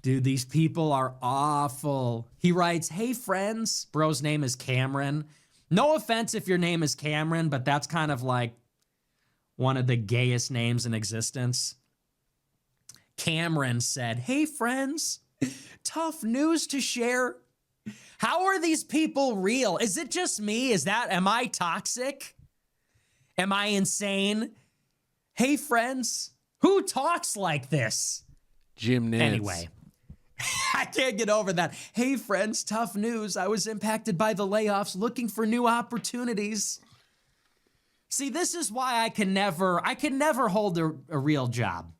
Dude, these people are awful. He writes, hey, friends. Bro's name is Cameron. No offense if your name is Cameron, but that's kind of like one of the gayest names in existence. Cameron said, hey, friends. Tough news to share. How are these people real? Is it just me? Am I toxic? Am I insane? Hey, friends. Who talks like this? Jim Nance. Anyway. I can't get over that. Hey, friends, tough news. I was impacted by the layoffs, looking for new opportunities. See, this is why I can never hold a real job.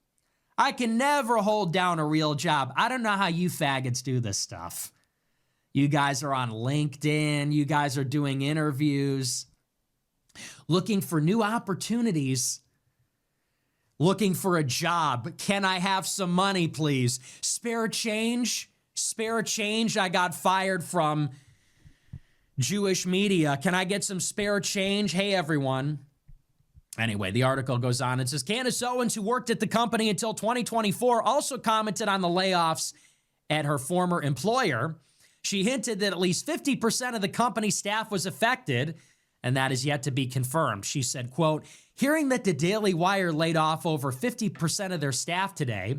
I can never hold down a real job. I don't know how you faggots do this stuff. You guys are on LinkedIn. You guys are doing interviews, looking for new opportunities. Looking for a job. Can I have some money, please? Spare change? Spare change? I got fired from Jewish media. Can I get some spare change? Hey, everyone. Anyway, the article goes on. It says, Candace Owens, who worked at the company until 2024, also commented on the layoffs at her former employer. She hinted that at least 50% of the company staff was affected, and that is yet to be confirmed. She said, quote, hearing that the Daily Wire laid off over 50% of their staff today,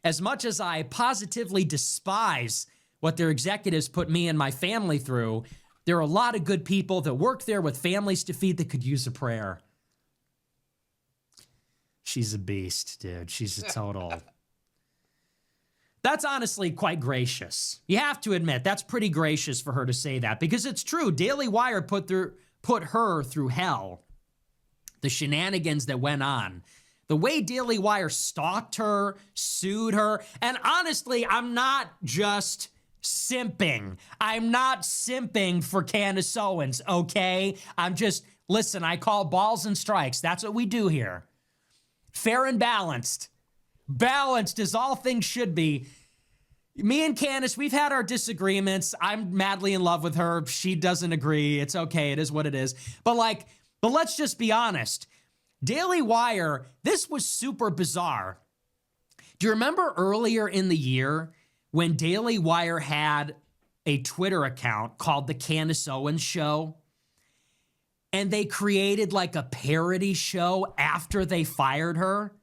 as much as I positively despise what their executives put me and my family through, there are a lot of good people that work there with families to feed that could use a prayer. She's a beast, dude. She's a total... That's honestly quite gracious. You have to admit, that's pretty gracious for her to say that, because it's true. Daily Wire put her through hell. The shenanigans that went on, the way Daily Wire stalked her, sued her, and honestly, I'm not just simping. I'm not simping for Candace Owens, okay? Listen, I call balls and strikes. That's what we do here. Fair and balanced. Balanced as all things should be. Me and Candace, we've had our disagreements. I'm madly in love with her. She doesn't agree. It's okay. It is what it is. But let's just be honest. Daily Wire, this was super bizarre. Do you remember earlier in the year when Daily Wire had a Twitter account called The Candace Owens Show? And they created like a parody show after they fired her?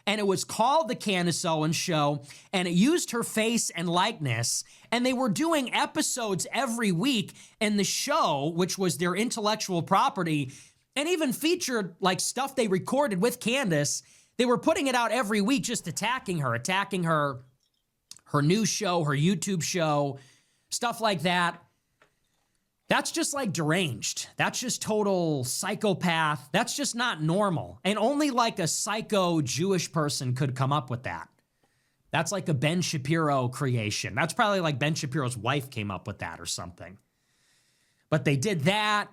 And it was called The Candace Owens Show, and it used her face and likeness, and they were doing episodes every week, and the show, which was their intellectual property, and even featured like stuff they recorded with Candace, they were putting it out every week just attacking her new show, her YouTube show, stuff like that. That's just like deranged. That's just total psychopath. That's just not normal. And only like a psycho Jewish person could come up with that. That's like a Ben Shapiro creation. That's probably like Ben Shapiro's wife came up with that or something. But they did that.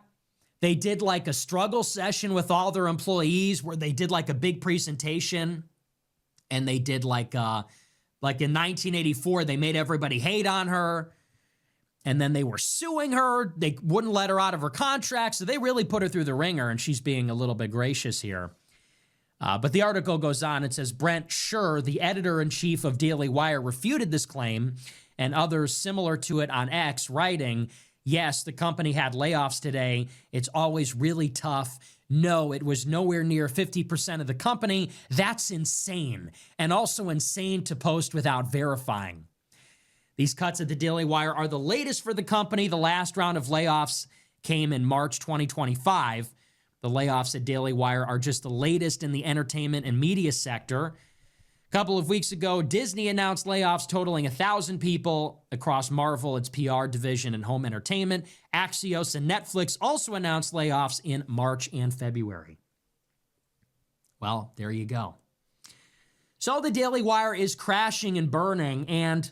They did like a struggle session with all their employees where they did like a big presentation. And they did like in 1984, they made everybody hate on her. And then they were suing her. They wouldn't let her out of her contract. So they really put her through the ringer, and she's being a little bit gracious here. But the article goes on. It says, Brent Schur, the editor-in-chief of Daily Wire, refuted this claim, and others similar to it on X, writing, yes, the company had layoffs today. It's always really tough. No, it was nowhere near 50% of the company. That's insane. And also insane to post without verifying. These cuts at the Daily Wire are the latest for the company. The last round of layoffs came in March 2025. The layoffs at Daily Wire are just the latest in the entertainment and media sector. A couple of weeks ago, Disney announced layoffs totaling 1,000 people across Marvel, its PR division, and home entertainment. Axios and Netflix also announced layoffs in March and February. Well, there you go. So the Daily Wire is crashing and burning, and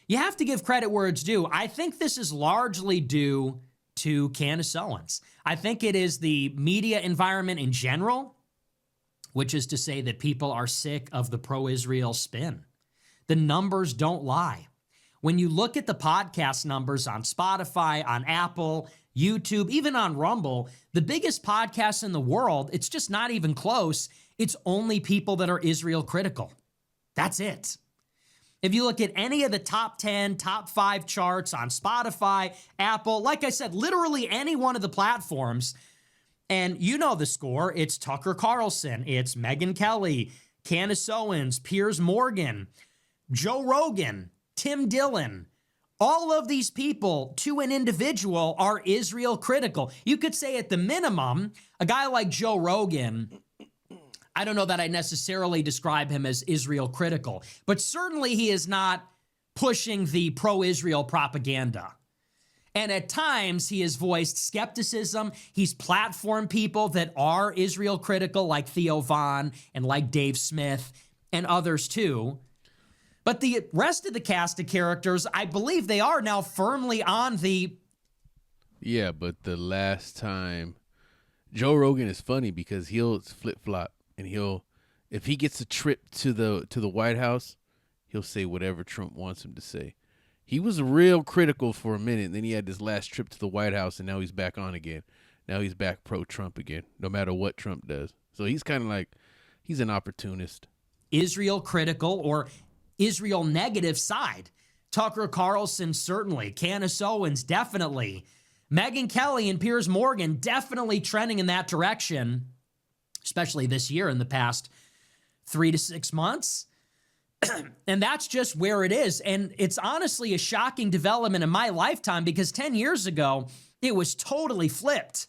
you have to give credit where it's due. I think this is largely due to Candace Owens. I think it is the media environment in general, which is to say that people are sick of the pro-Israel spin. The numbers don't lie. When you look at the podcast numbers on Spotify, on Apple, YouTube, even on Rumble, the biggest podcasts in the world, it's just not even close. It's only people that are Israel critical. That's it. If you look at any of the top 10, top 5 charts on Spotify, Apple, like I said, literally any one of the platforms, and you know the score, it's Tucker Carlson, it's Megyn Kelly, Candace Owens, Piers Morgan, Joe Rogan, Tim Dillon. All of these people, to an individual, are Israel critical. You could say at the minimum, a guy like Joe Rogan, I don't know that I necessarily describe him as Israel critical, but certainly he is not pushing the pro-Israel propaganda. And at times he has voiced skepticism. He's platformed people that are Israel critical, like Theo and like Dave Smith and others too. But the rest of the cast of characters, I believe they are now firmly on the... Yeah, but the last time, Joe Rogan is funny because he'll flip-flop and if he gets a trip to the White House, he'll say whatever Trump wants him to say. He was real critical for a minute, and then he had this last trip to the White House, and now he's back on again. Now he's back pro-Trump again, no matter what Trump does. So he's kind of like, he's an opportunist. Israel critical or Israel negative side. Tucker Carlson, certainly. Candace Owens, definitely. Megyn Kelly and Piers Morgan, definitely trending in that direction, especially this year in the past 3 to 6 months. And that's just where it is. And it's honestly a shocking development in my lifetime because 10 years ago, it was totally flipped.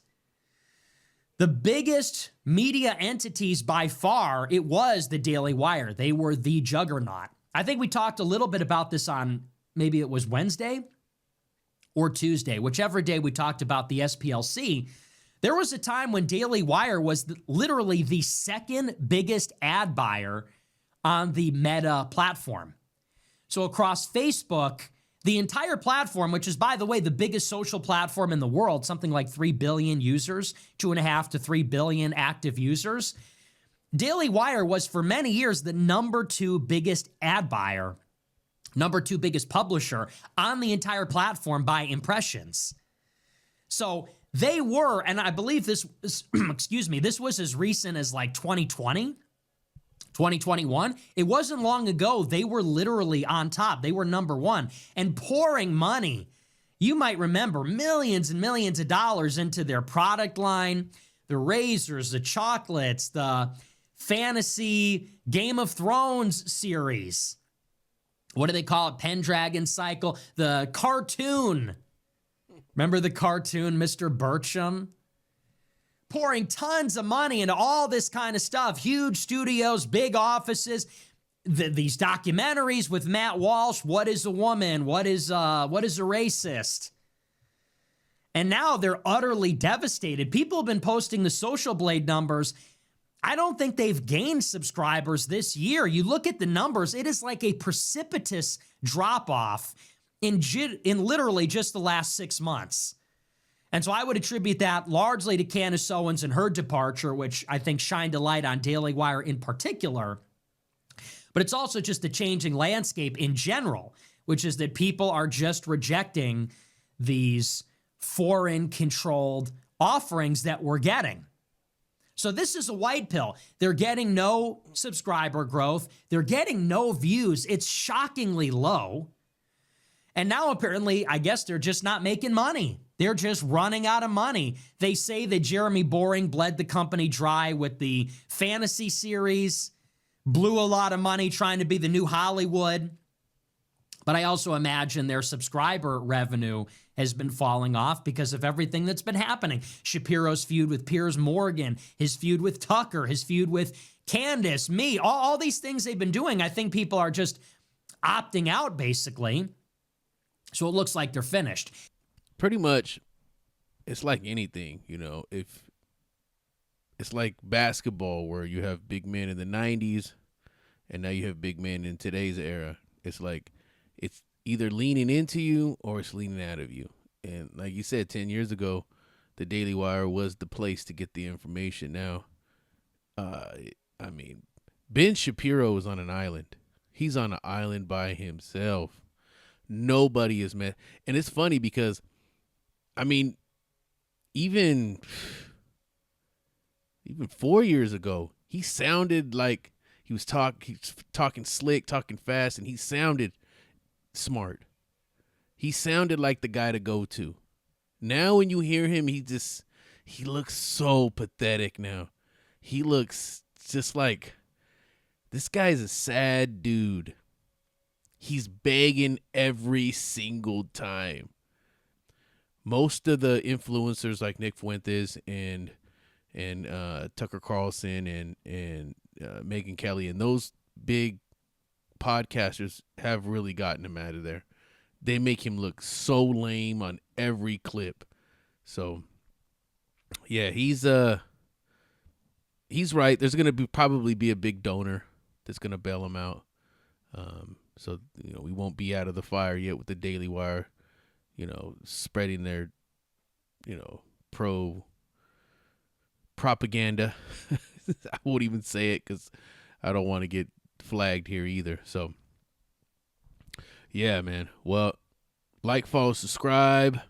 The biggest media entities by far, it was the Daily Wire. They were the juggernaut. I think we talked a little bit about this on, maybe it was Wednesday or Tuesday, whichever day we talked about the SPLC. There was a time when Daily Wire was literally the second biggest ad buyer on the Meta platform. So across Facebook, the entire platform, which is, by the way, the biggest social platform in the world, something like 3 billion users, 2.5 to 3 billion active users, Daily Wire was for many years the number 2 biggest ad buyer, number 2 biggest publisher on the entire platform by impressions. So they were, and I believe this was, this was as recent as like 2020, 2021. It wasn't long ago. They were literally on top. They were number 1 and pouring money. You might remember millions and millions of dollars into their product line, the razors, the chocolates, the fantasy Game of Thrones series. What do they call it? Pendragon Cycle, the cartoon. Remember the cartoon, Mr. Bircham? Pouring tons of money into all this kind of stuff. Huge studios, big offices, these documentaries with Matt Walsh. What is a woman? What is a racist? And now they're utterly devastated. People have been posting the Social Blade numbers. I don't think they've gained subscribers this year. You look at the numbers, it is like a precipitous drop-off in literally just the last 6 months. And so I would attribute that largely to Candace Owens and her departure, which I think shined a light on Daily Wire in particular. But it's also just the changing landscape in general, which is that people are just rejecting these foreign-controlled offerings that we're getting. So this is a white pill. They're getting no subscriber growth. They're getting no views. It's shockingly low. And now apparently, I guess they're just not making money. They're just running out of money. They say that Jeremy Boring bled the company dry with the fantasy series, blew a lot of money trying to be the new Hollywood. But I also imagine their subscriber revenue has been falling off because of everything that's been happening. Shapiro's feud with Piers Morgan, his feud with Tucker, his feud with Candace, me, all these things they've been doing. I think people are just opting out, basically. So it looks like they're finished. Pretty much, it's like anything, if it's like basketball where you have big men in the 90s and now you have big men in today's era. It's like it's either leaning into you or it's leaning out of you. And like you said, 10 years ago, the Daily Wire was the place to get the information. Now, Ben Shapiro is on an island. He's on an island by himself. Nobody is met. And it's funny because, even 4 years ago, he sounded like He's talking slick, talking fast, and he sounded smart. He sounded like the guy to go to. Now when you hear him, he looks so pathetic now. He looks just like, this guy's a sad dude. He's begging every single time. Most of the influencers like Nick Fuentes and Tucker Carlson and Megyn Kelly and those big podcasters have really gotten him out of there. They make him look so lame on every clip. So yeah, he's right. There's gonna probably be a big donor that's gonna bail him out. So we won't be out of the fire yet with the Daily Wire, spreading their, pro propaganda. I won't even say it because I don't want to get flagged here either. So yeah, man. Well, like, follow, subscribe.